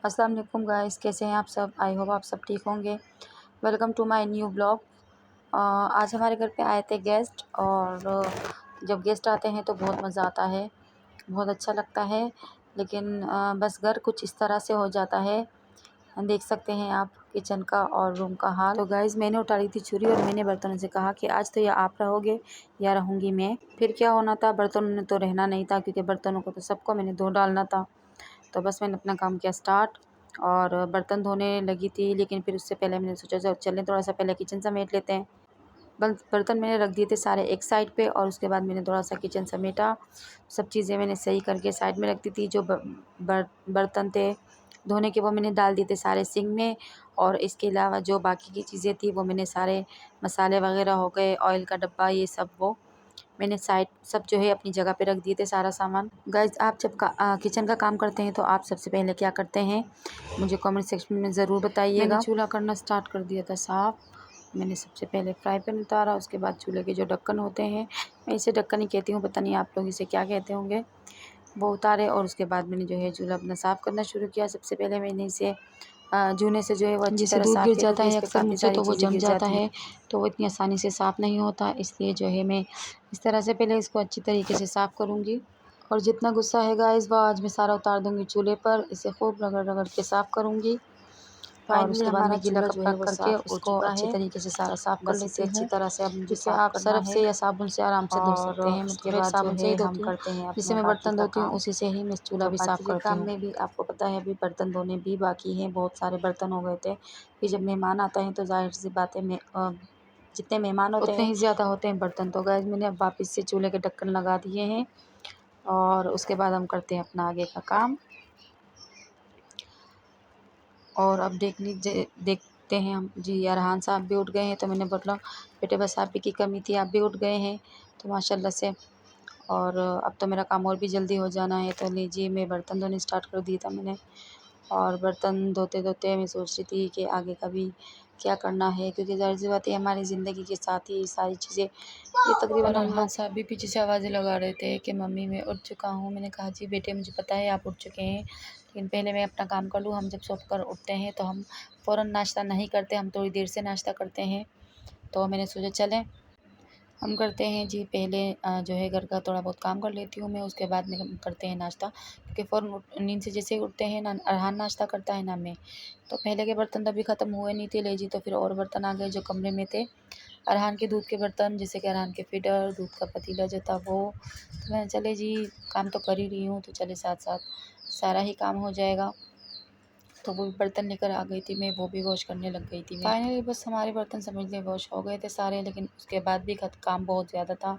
अस्सलाम वालेकुम गाइस, कैसे हैं आप सब। आई होप आप सब ठीक होंगे। Welcome to my new blog. आज हमारे घर पे आए थे गेस्ट, और जब गेस्ट आते हैं तो बहुत मज़ा आता है, बहुत अच्छा लगता है। लेकिन बस घर कुछ इस तरह से हो जाता है। देख सकते हैं आप किचन का और रूम का हाल। तो गाइस, मैंने उतारी थी छुरी और मैंने बर्तनों से कहा कि आज तो या आप रहोगे या रहूँगी मैं। फिर क्या होना था, बर्तनों ने तो रहना नहीं था, क्योंकि बर्तनों को तो सबको मैंने धो डालना था। तो बस मैंने अपना काम किया स्टार्ट और बर्तन धोने लगी थी। लेकिन फिर उससे पहले मैंने सोचा चलें थोड़ा सा पहले किचन समेट लेते हैं। बर्तन मैंने रख दिए थे सारे एक साइड पे, और उसके बाद मैंने थोड़ा सा किचन समेटा। सब चीज़ें मैंने सही करके साइड में रख दी थी। जो बर्तन थे धोने के वो मैंने डाल दिए थे सारे सिंक में, और इसके अलावा जो बाकी की चीज़ें थी वो मैंने सारे मसाले वगैरह हो गए, ऑयल का डब्बा, ये सब वो मैंने साइड सब जो है अपनी जगह पे रख दिए थे सारा सामान। गाइज, आप जब किचन का काम करते हैं तो आप सबसे पहले क्या करते हैं, मुझे कमेंट सेक्शन में ज़रूर बताइएगा। मैंने चूल्हा करना स्टार्ट कर दिया था साफ़। मैंने सबसे पहले फ्राई पैन उतारा, उसके बाद चूल्हे के जो ढक्कन होते हैं, मैं इसे ढक्कन ही कहती हूँ, पता नहीं आप लोग इसे क्या कहते होंगे, वो उतारे। और उसके बाद मैंने जो है चूल्हा अपना साफ़ करना शुरू किया। सबसे पहले मैंने इसे जूने से जो है वो अच्छी तरह दूध साफ़ गिर किया, जाता क्योंकि है इस पे अक्सर काफ़ी मुझसे सारी तो वो चीज़ें जम गिर जाता जाती हैं। है, तो वो इतनी आसानी से साफ़ नहीं होता। इसलिए जो है मैं इस तरह से पहले इसको अच्छी तरीके से साफ़ करूँगी। और जितना गुस्सा है गाइस वो आज मैं सारा उतार दूँगी चूल्हे पर। इसे खूब रगड़ रगड़ के साफ़ करूँगी। और फाइनली उसके बाद हमारा मैं गीला चूल्हा जो कपड़ा है वो करके साफ़ हो उसको चुका अच्छे है। तरीके से सारा साफ़ कर बस इसे लेती अच्छी हूँ, तरह से अब मुझे इसे साफ़ आप करना सर्फ़ है। से या साबुन से आराम से धो और सकते हैं। मैं तो उसके खैर बाद जो साबुन से है ही हम धोती हूँ। करते हैं जिससे अपने मैं बाकी बर्तन का धोती हूँ काम। उसी से ही मैं चूल्हा तो भी साफ़ बाकी के करती काम हूँ। में भी आपको पता है अभी बर्तन धोने भी बाकी हैं, बहुत सारे बर्तन हो गए थे। फिर जब मेहमान आता है तो ज़ाहिर-सी बात है, जितने मेहमान होते उतने हैं ही ज़्यादा उतने ही बर्तन। तो गाइस, मैंने अब वापस से चूल्हे के ढक्कन लगा दिए हैं, और उसके बाद हम करते हैं अपना आगे का काम। और अब देखते हैं हम जी, अरहान साहब भी उठ गए हैं, तो मैंने बोला बेटे बस आप ही की कमी थी, आप भी उठ गए हैं, तो माशाल्लाह से। और अब तो मेरा काम और भी जल्दी हो जाना है। तो लीजिए, मैं बर्तन धोने स्टार्ट कर दिया था मैंने। और बर्तन धोते-धोते मैं सोच रही थी कि आगे का भी क्या करना है, क्योंकि ज़ाहिर-सी बात है हमारी ज़िंदगी के साथ ही सारी चीज़ें ये तकरीबन और हम अरहान लोग। साहब भी पीछे से आवाज़ें लगा रहे थे कि मम्मी मैं उठ चुका हूँ। मैंने कहा जी बेटे, मुझे पता है आप उठ चुके हैं, लेकिन पहले मैं अपना काम कर लूँ। हम जब सोकर उठते हैं तो हम फ़ौरन नाश्ता नहीं करते, हम थोड़ी देर से नाश्ता करते हैं। तो मैंने सोचा चलें हम करते हैं जी, पहले जो है घर का थोड़ा बहुत काम कर लेती हूँ मैं, उसके बाद में हम करते हैं नाश्ता। क्योंकि फ़ौरन नींद से जैसे ही उठते हैं ना अरहान नाश्ता करता है ना मैं। तो पहले के बर्तन तभी ख़त्म हुए नहीं थे, ले जी, तो फिर और बर्तन आ गए जो कमरे में थे। अरहान के दूध के बर्तन, जैसे कि अरहान के फीडर, दूध का पतीला जो था वो। तो मैं चले जी, काम तो कर ही रही हूँ, तो चले साथ साथ सारा ही काम हो जाएगा। तो वो भी बर्तन लेकर आ गई थी मैं, वो भी वॉश करने लग गई थी मैं। फाइनली बस हमारे बर्तन समझ लें वॉश हो गए थे सारे, लेकिन उसके बाद भी काम बहुत ज़्यादा था।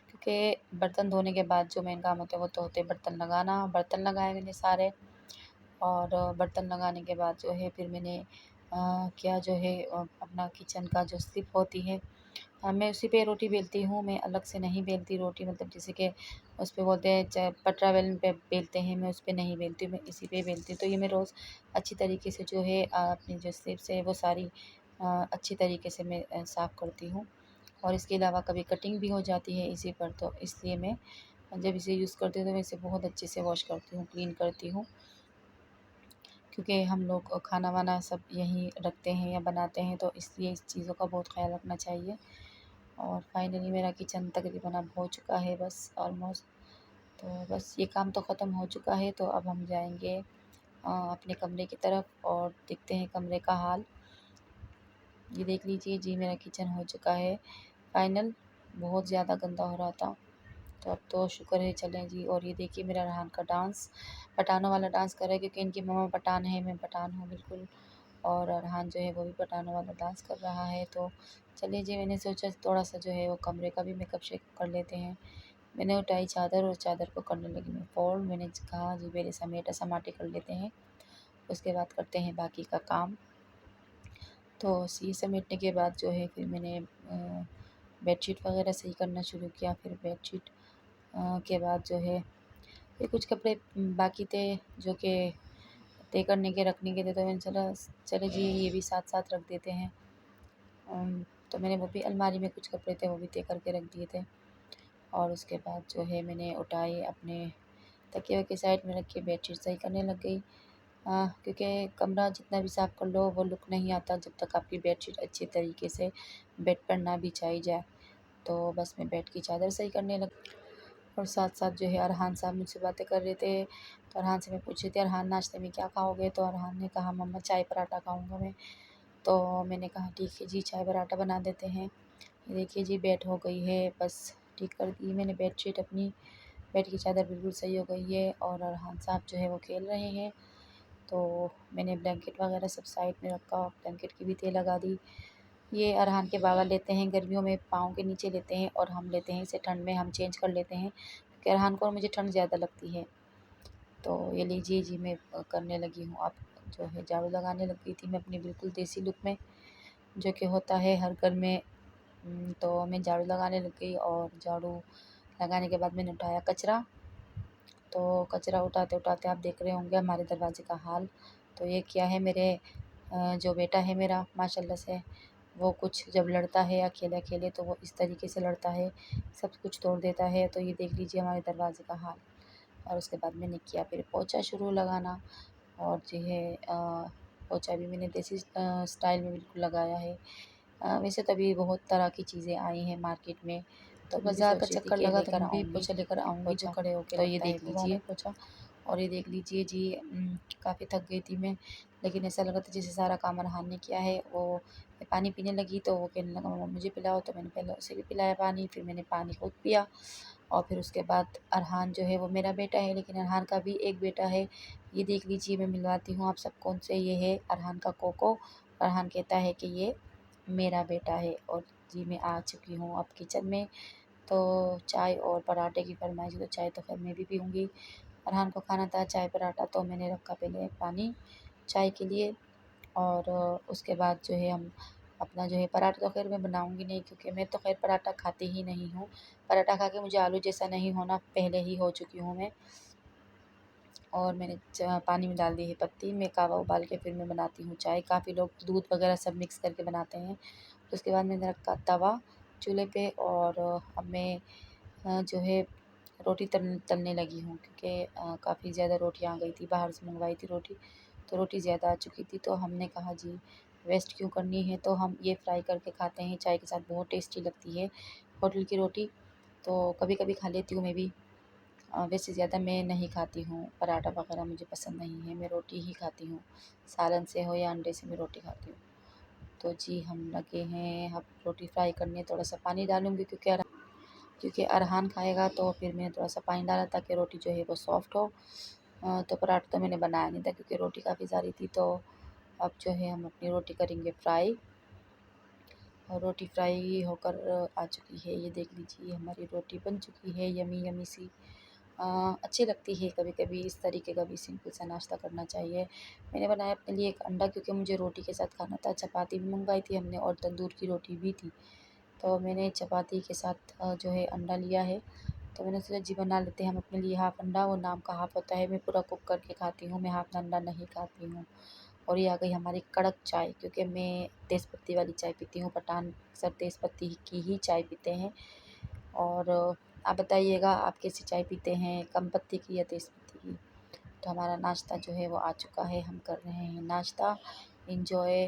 क्योंकि बर्तन धोने के बाद जो मेन काम होता है वो तो होते हैं बर्तन लगाना। बर्तन लगाए मैंने सारे, और बर्तन लगाने के बाद जो है फिर मैंने क्या जो है अपना किचन का जो स्लिप होती है, मैं उसी पे रोटी बेलती हूँ। मैं अलग से नहीं बेलती रोटी, मतलब जैसे कि उस पे बोलते हैं चाहे पटरा बेलन पे बेलते हैं, मैं उस पे नहीं बेलती हूँ, मैं इसी पे बेलती हूँ। तो ये मैं रोज़ अच्छी तरीके से जो है अपनी जो स्लिप्स है वो सारी अच्छी तरीके से मैं साफ़ करती हूँ। और इसके अलावा कभी कटिंग भी हो जाती है इसी पर, तो इसलिए मैं जब इसे यूज़ करती हूँ तो मैं इसे बहुत अच्छे से वॉश करती हूँ, क्लीन करती हूँ। क्योंकि हम लोग खाना वाना सब यहीं रखते हैं या बनाते हैं, तो इसलिए इस चीज़ों का बहुत ख़्याल रखना चाहिए। और फाइनली मेरा किचन तकरीबन अब हो चुका है, बस ऑलमोस्ट। तो बस ये काम तो ख़त्म हो चुका है, तो अब हम जाएंगे अपने कमरे की तरफ और देखते हैं कमरे का हाल। ये देख लीजिए जी, मेरा किचन हो चुका है फाइनल। बहुत ज़्यादा गंदा हो रहा था, तो अब तो शुक्र है चलें जी। और ये देखिए मेरा रेहान का डांस, पठानों वाला डांस कर रहा है, क्योंकि इनकी मम्मा पठान है, मैं पठान हूँ बिल्कुल। और रेहान जो है वो भी पठानों वाला डांस कर रहा है। तो चलिए जी, मैंने सोचा थोड़ा सा जो है वो कमरे का भी मेकअप शेकअप कर लेते हैं। मैंने उठाई चादर और चादर को करने लगी मैं फोल्ड। मैंने कहा जी पहले समेटा समाटे कर लेते हैं, उसके बाद करते हैं बाकी का काम। तो ये समेटने के बाद जो है फिर मैंने बेडशीट वगैरह सही करना शुरू किया। फिर बेडशीट के बाद जो है फिर कुछ कपड़े बाकी थे जो कि तय करने के रखने के थे, तो मैंने चला चले जी ये भी साथ साथ रख देते हैं। तो मैंने वो भी अलमारी में कुछ कपड़े थे वो भी तय करके रख दिए थे। और उसके बाद जो है मैंने उठाई अपने तकिए के साइड में रख के बेडशीट सही करने लग गई। क्योंकि कमरा जितना भी साफ़ कर लो वो लुक नहीं आता जब तक आपकी बेडशीट अच्छे तरीके से बेड पर ना बिछाई जाए। तो बस मैं बेड की चादर सही करने लगी और साथ-साथ जो है अरहान साहब मुझसे बातें कर रहे थे। तो अरहान से मैं पूछ रही थी, "अरहान नाश्ते में क्या खाओगे?" तो अरहान ने कहा, "मम्मा चाय पराठा खाऊँगा मैं।" तो मैंने कहा, "ठीक है जी, चाय पराठा बना देते हैं।" ये देखिए जी बेड हो गई है, बस ठीक कर दी मैंने बेडशीट अपनी। बेड की चादर बिल्कुल सही हो गई है और अरहान साहब जो है वो खेल रहे हैं। तो मैंने ब्लैंकेट वगैरह सब साइड में रखा, ब्लैंकेट की भी तह लगा दी। ये अरहान के बाबा लेते हैं गर्मियों में पाँव के नीचे लेते हैं और हम लेते हैं इसे ठंड में, हम चेंज कर लेते हैं क्योंकि अरहान को और मुझे ठंड ज़्यादा लगती है। तो ये लीजिए जी मैं करने लगी हूँ अब जो है झाड़ू लगाने लग गई थी मैं अपनी बिल्कुल देसी लुक में, जो कि होता है हर घर में। तो मैं झाड़ू लगाने लग गई और झाड़ू लगाने के बाद मैंने उठाया कचरा। तो कचरा उठाते-उठाते आप देख रहे होंगे हमारे दरवाज़े का हाल। तो ये क्या है मेरे जो बेटा है मेरा माशाल्लाह से वो कुछ जब लड़ता है अकेले-अकेले तो वो इस तरीके से लड़ता है, सब कुछ तोड़ देता है। तो ये देख लीजिए हमारे दरवाज़े का हाल। और उसके बाद मैंने किया फिर पोंछा शुरू लगाना और जो है पोंछा भी मैंने देसी स्टाइल में बिल्कुल लगाया है। वैसे तो अभी बहुत तरह की चीज़ें आई हैं मार्केट में, तो मैं भी बाज़ार का सोच रही थी चक्कर कि लगा तो लेकर मैं भी आऊँगी पोछा लेकर आऊँगी जो पोंछा। खड़े होके तो ये लगता है देख घरों में लीजिए पोछा। और ये देख लीजिए जी काफ़ी थक गई थी मैं, लेकिन ऐसा लगा था जैसे सारा काम अरहान ने किया है। वो मैं पानी पीने लगी तो वो कहने लगा मम्मा मुझे पिलाओ, तो मैंने पहले उसे भी पिलाया पानी, फिर मैंने पानी खुद पिया और फिर उसके बाद अरहान जो है वो मेरा बेटा है लेकिन अरहान का भी एक बेटा है। ये देख लीजिए मैं मिलवाती हूँ आप सबको उनसे, ये है अरहान का कोको। अरहान कहता है कि ये मेरा बेटा है। और जी मैं आ चुकी हूँ अब किचन में। तो चाय और पराठे की फ़रमाइश है तो चाय तो ख़ैर मैं भी पीऊँगी। अरहान को खाना था चाय पराठा तो मैंने रखा पहले पानी चाय के लिए और उसके बाद जो है हम अपना जो है पराठा तो ख़ैर मैं बनाऊँगी नहीं क्योंकि मैं तो ख़ैर पराठा खाती ही नहीं हूँ। पराठा खा के मुझे आलू जैसा नहीं होना, पहले ही हो चुकी हूँ मैं। और मैंने पानी में डाल दी है पत्ती, मैं कहवा उबाल के फिर मैं बनाती हूँ चाय। काफ़ी लोग दूध वग़ैरह सब मिक्स करके बनाते हैं। उसके बाद मैंने रखा तवा चूल्हे पे और अब मैं जो है रोटी तलने लगी हूँ क्योंकि काफ़ी ज़्यादा रोटियाँ आ गई थी, बाहर से मंगवाई थी रोटी, तो रोटी ज़्यादा आ चुकी थी। तो हमने कहा जी वेस्ट क्यों करनी है, तो हम ये फ्राई करके खाते हैं चाय के साथ, बहुत टेस्टी लगती है होटल की रोटी। तो कभी-कभी खा लेती हूँ मैं भी। वैसे ज़्यादा मैं नहीं खाती हूँ, पराठा वग़ैरह मुझे पसंद नहीं है, मैं रोटी ही खाती हूँ। सालन से हो या अंडे से मैं रोटी खाती हूँ। तो जी हम लगे हैं अब रोटी फ्राई करने, थोड़ा-सा पानी डालूँगी क्योंकि अरहान खाएगा तो फिर मैंने थोड़ा-सा पानी डाला ताकि रोटी जो है वो सॉफ्ट हो। तो पराठा तो मैंने बनाया नहीं था क्योंकि रोटी काफ़ी सारी थी। तो अब जो है हम अपनी रोटी करेंगे फ्राई और रोटी फ्राई होकर आ चुकी है। ये देख लीजिए हमारी रोटी बन चुकी है यम्मी यम्मी सी। अच्छी लगती है कभी-कभी इस तरीके का भी सिंपल सा नाश्ता करना चाहिए। मैंने बनाया अपने लिए एक अंडा क्योंकि मुझे रोटी के साथ खाना था, चपाती भी मँगवाई थी हमने और तंदूर की रोटी भी थी। तो मैंने चपाती के साथ जो है अंडा लिया है, तो मैंने सोचा जी बना लेते हैं हम अपने लिए हाफ़ अंडा, वो नाम का हाफ़ होता है, मैं पूरा कुक करके खाती हूँ, मैं हाफ़ अंडा नहीं खाती हूँ। और ये आ गई हमारी कड़क चाय क्योंकि मैं तेज़ पत्ती वाली चाय पीती हूँ, पठान अक्सर तेज़ पत्ती की ही चाय पीते हैं। और आप बताइएगा आप कैसी चाय पीते हैं, कम पत्ती की या तेज़ पत्ती की? तो हमारा नाश्ता जो है वो आ चुका है, हम कर रहे हैं नाश्ता, एन्जॉय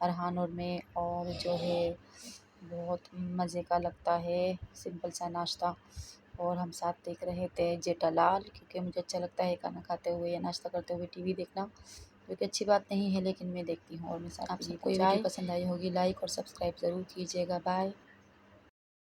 अरहान और मैं। और जो है बहुत मज़े का लगता है सिंपल सा नाश्ता। और हम साथ देख रहे थे जेठालाल क्योंकि मुझे अच्छा लगता है खाना खाते हुए या नाश्ता करते हुए टीवी देखना, जो कि अच्छी बात नहीं है लेकिन मैं देखती हूँ और मैं साथ आप पी रही सबको थी ये वीडियो चाय। पसंद आई होगी, लाइक और सब्सक्राइब ज़रूर कीजिएगा। बाय।